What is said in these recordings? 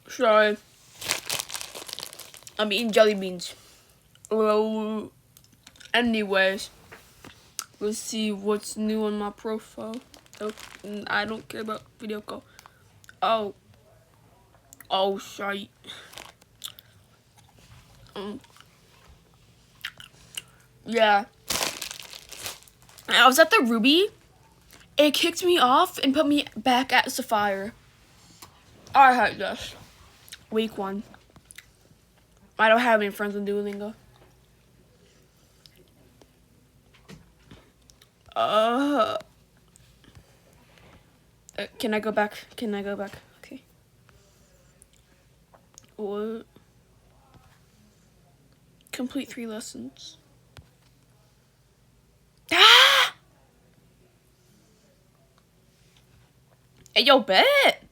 Sorry. I'm eating jelly beans. Well, anyways, let's see what's new on my profile. Oh, I don't care about video call. Oh, shite. Yeah. I was at the Ruby. It kicked me off and put me back at Sapphire. I hate this. Week 1. I don't have any friends on Duolingo. Can I go back? Can I go back? Okay. What? Complete 3 lessons. Ah! Hey, yo, bet.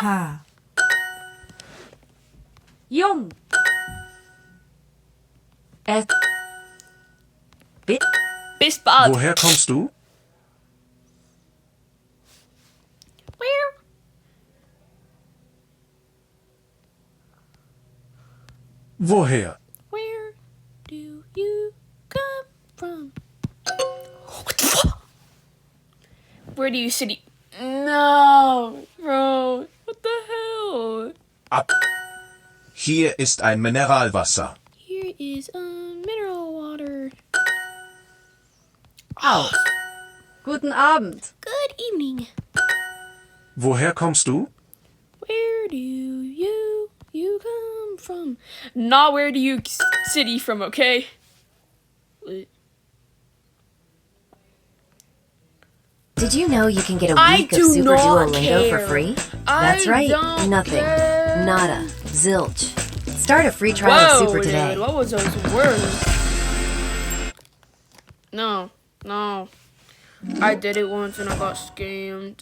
Ha. Jong. Es. Bis bald. Woher kommst du? Where? Woher? Where do you come from? Where do you city? No, bro. What the hell? Ab. Hier ist ein Mineralwasser. Here is mineral water. Aus. Guten Abend. Good evening. Woher kommst du? Where do you come from? Not where do you city from, okay? Did you know you can get a I week of do Super not Duolingo care. for free? I That's right. don't Nothing. care. Nada. Zilch. Start a free trial of Super dude, today. what was those words? No. I did it once and I got scammed.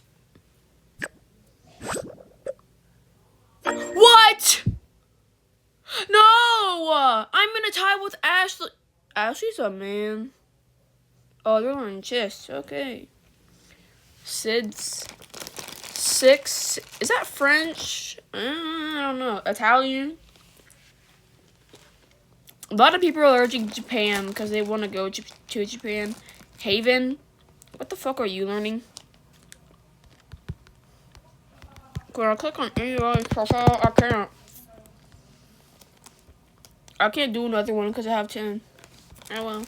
What? No! I'm in a tie with Ashley. Ashley's a man. Oh, they're on chess. Okay. Sid's 6. Is that French? I don't know. Italian? A lot of people are allergic to Japan because they want to go to Japan. Haven? What the fuck are you learning? Can I click on anybody's profile? I can't. I can't do another one because I have 10. Oh well.